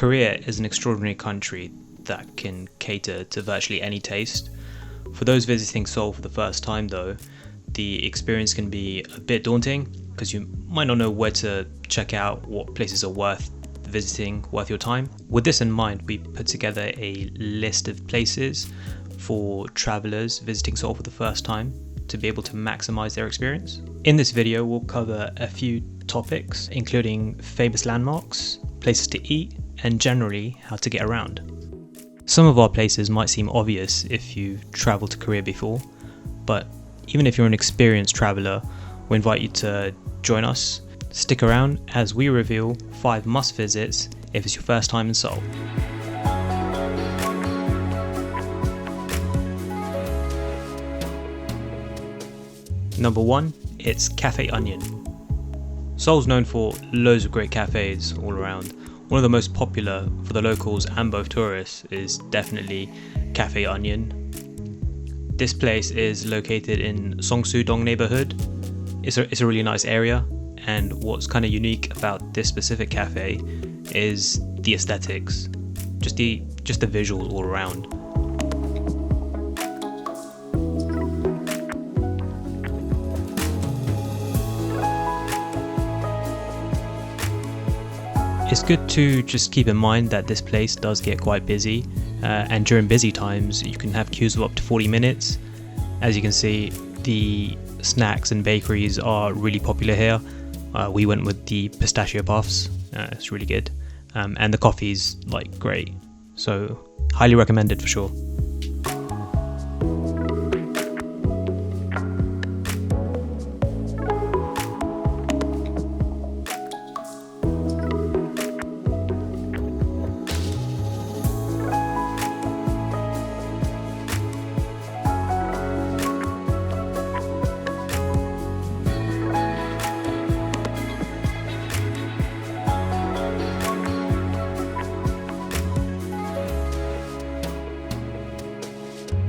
Korea is an extraordinary country that can cater to virtually any taste. For those visiting Seoul for the first time though, the experience can be a bit daunting because you might not know where to check out, what places are worth visiting, worth your time. With this in mind, we put together a list of places for travelers visiting Seoul for the first time to be able to maximize their experience. In this video, we'll cover a few topics, including famous landmarks, places to eat, and generally how to get around. Some of our places might seem obvious if you've traveled to Korea before, but even if you're an experienced traveler, we invite you to join us. Stick around as we reveal 5 must visits if it's your first time in Seoul. Number 1, it's Cafe Onion. Seoul's known for loads of great cafes all around. One of the most popular for the locals and both tourists is definitely Cafe Onion. This place is located in Seongsu-dong neighborhood. It's a really nice area, and what's kind of unique about this specific cafe is the aesthetics, just the visuals all around. It's good to just keep in mind that this place does get quite busy, and during busy times you can have queues of up to 40 minutes. As you can see, the snacks and bakeries are really popular here. We went with the pistachio puffs, it's really good, and the coffee's like great, so highly recommended for sure.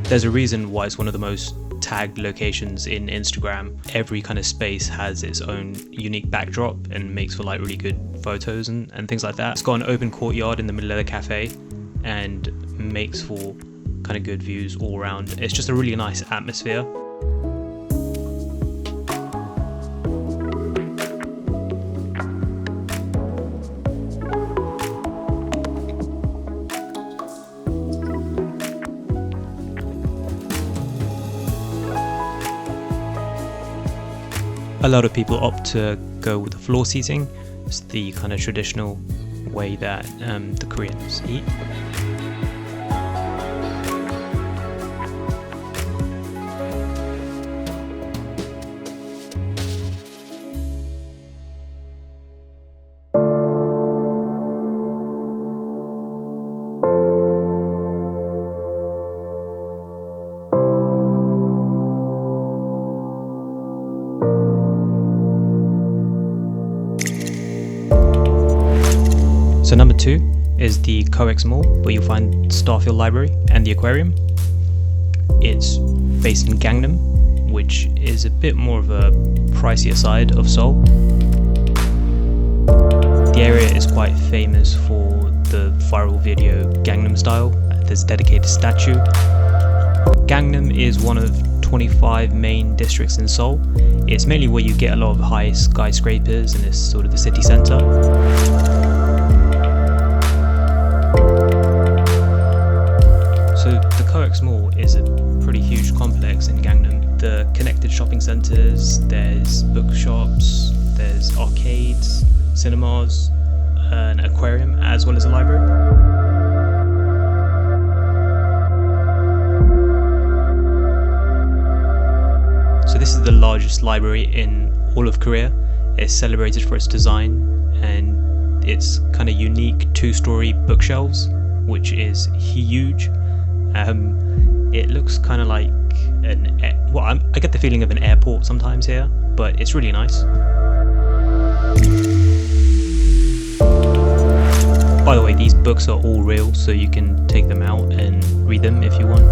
There's a reason why it's one of the most tagged locations in Instagram. Every kind of space has its own unique backdrop and makes for like really good photos and things like that. It's got an open courtyard in the middle of the cafe and makes for kind of good views all around. It's just a really nice atmosphere. A lot of people opt to go with the floor seating. It's the kind of traditional way that the Koreans eat. So number 2 is the Coex Mall, where you'll find Starfield Library and the Aquarium. It's based in Gangnam, which is a bit more of a pricier side of Seoul. The area is quite famous for the viral video Gangnam Style. There's a dedicated statue. Gangnam is one of 25 main districts in Seoul. It's mainly where you get a lot of high skyscrapers, and it's sort of the city center. So the Coex Mall is a pretty huge complex in Gangnam. The connected shopping centres, there's bookshops, there's arcades, cinemas, an aquarium, as well as a library. So this is the largest library in all of Korea. It's celebrated for its design and its kind of unique 2-story bookshelves, which is huge. It looks kind of like I get the feeling of an airport sometimes here, but it's really nice. By the way, these books are all real, so you can take them out and read them if you want.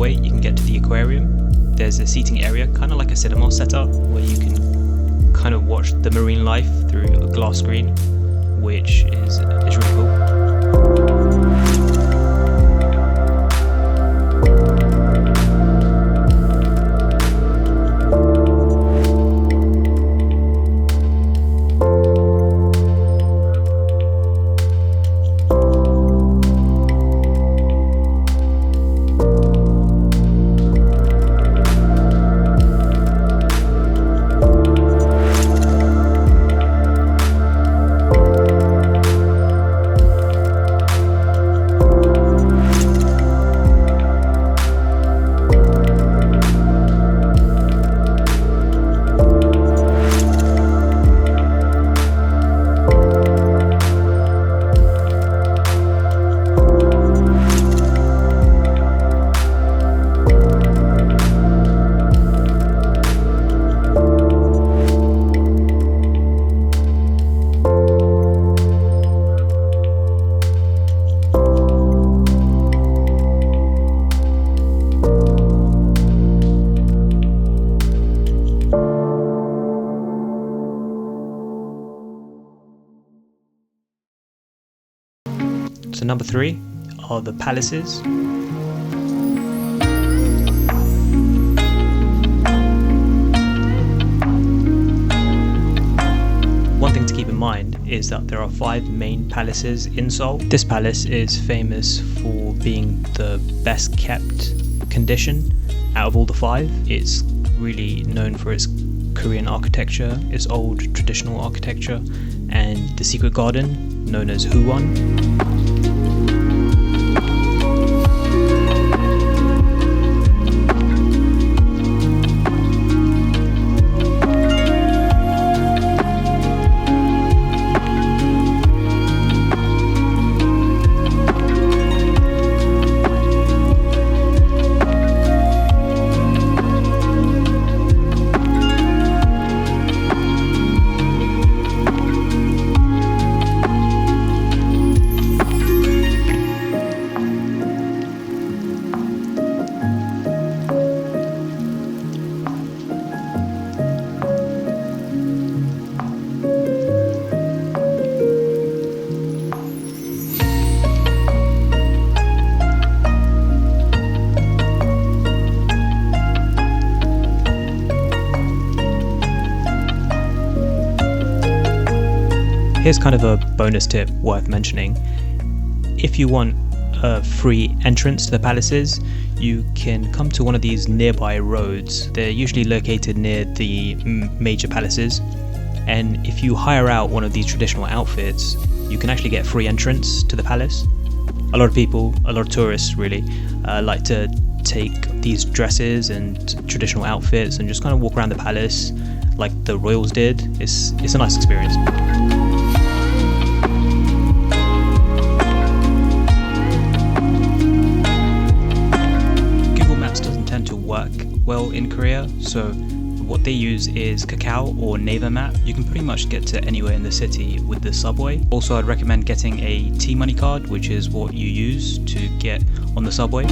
subway, you can get to the Aquarium. There's a seating area, kind of like a cinema setup, where you can kind of watch the marine life through a glass screen, which is really cool. So number 3 are the palaces. One thing to keep in mind is that there are 5 main palaces in Seoul. This palace is famous for being the best kept condition out of all the 5. It's really known for its Korean architecture, its old traditional architecture, and the secret garden known as Huwon. Here's kind of a bonus tip worth mentioning. If you want a free entrance to the palaces, you can come to one of these nearby roads. They're usually located near the major palaces, and if you hire out one of these traditional outfits, you can actually get free entrance to the palace. A lot of people, a lot of tourists really, like to take these dresses and traditional outfits and just kind of walk around the palace like the royals did. It's a nice experience. Work well in Korea, so what they use is Kakao or Naver Map. You can pretty much get to anywhere in the city with the subway. Also, I'd recommend getting a T-Money card, which is what you use to get on the subway.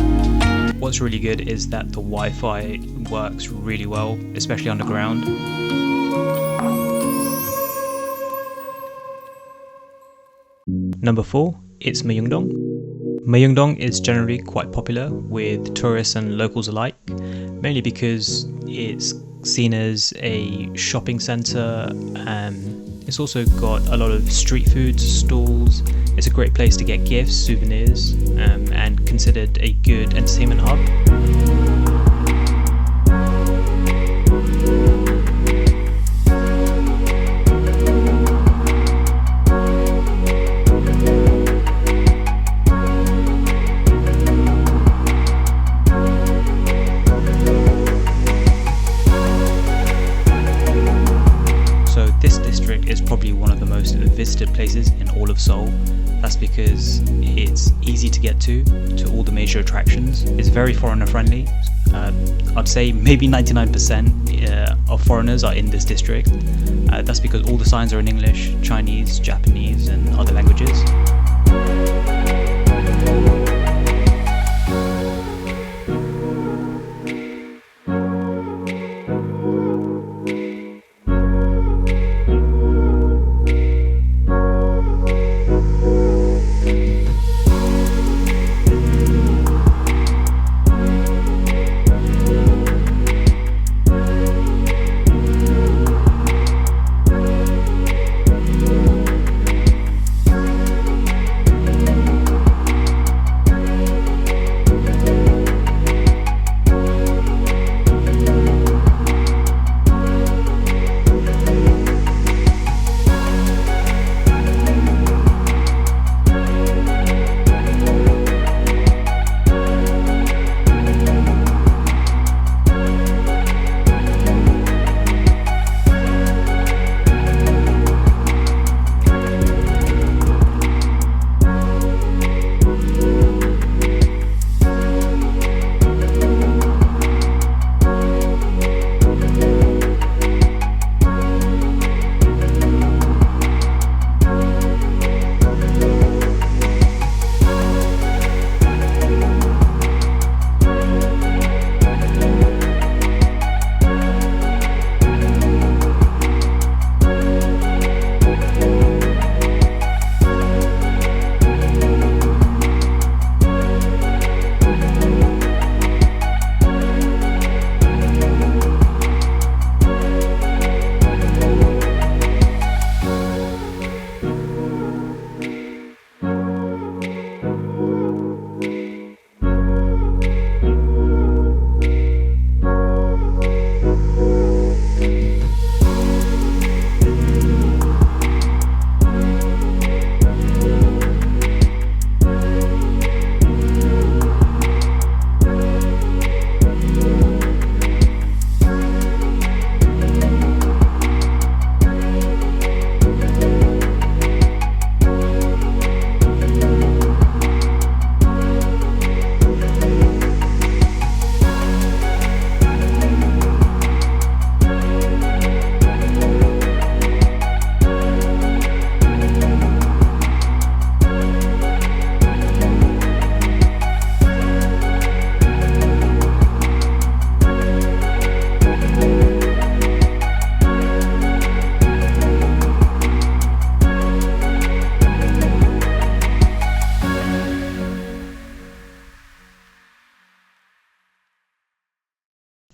What's really good is that the Wi-Fi works really well, especially underground. Number 4, it's Myeongdong. Myeongdong is generally quite popular with tourists and locals alike, mainly because it's seen as a shopping centre. It's also got a lot of street food stalls. It's a great place to get gifts, souvenirs, and considered a good entertainment hub. Is probably one of the most visited places in all of Seoul. That's because it's easy to get to all the major attractions. It's very foreigner friendly. I'd say maybe 99% of foreigners are in this district. That's because all the signs are in English, Chinese, Japanese, and other languages.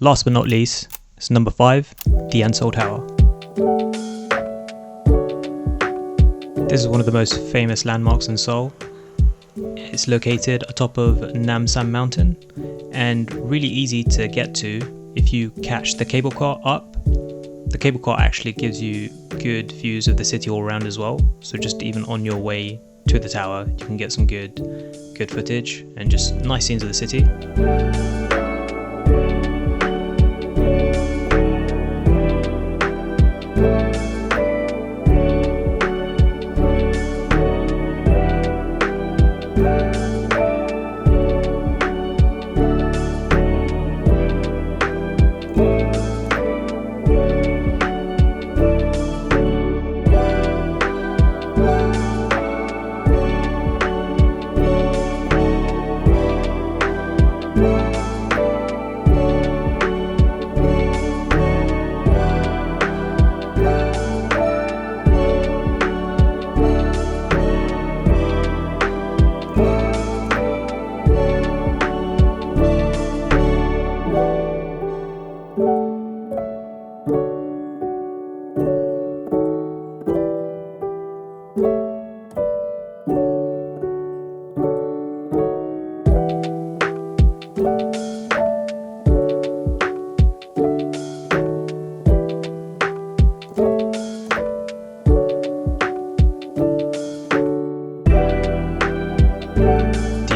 Last but not least, it's number 5, the Seoul Tower. This is one of the most famous landmarks in Seoul. It's located atop of Namsan Mountain and really easy to get to if you catch the cable car up. The cable car actually gives you good views of the city all around as well, so just even on your way to the tower you can get some good footage and just nice scenes of the city.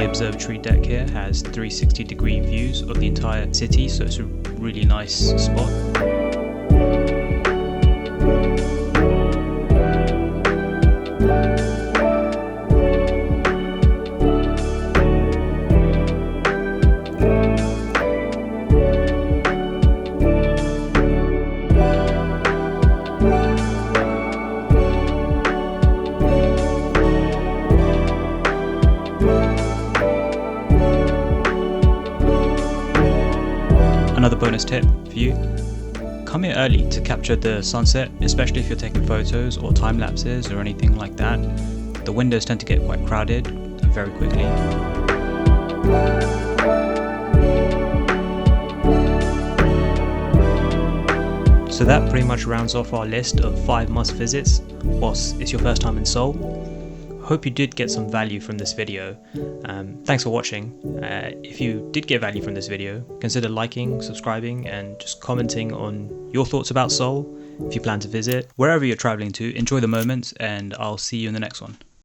Observatory deck here has 360-degree views of the entire city, so it's a really nice spot. Another bonus tip for you, come here early to capture the sunset, especially if you're taking photos or time lapses or anything like that. The windows tend to get quite crowded very quickly. So that pretty much rounds off our list of 5 must visits whilst it's your first time in Seoul. Hope you did get some value from this video. Thanks for watching. If you did get value from this video, consider liking, subscribing, and just commenting on your thoughts about Seoul if you plan to visit. Wherever you're traveling to, enjoy the moment, and I'll see you in the next one.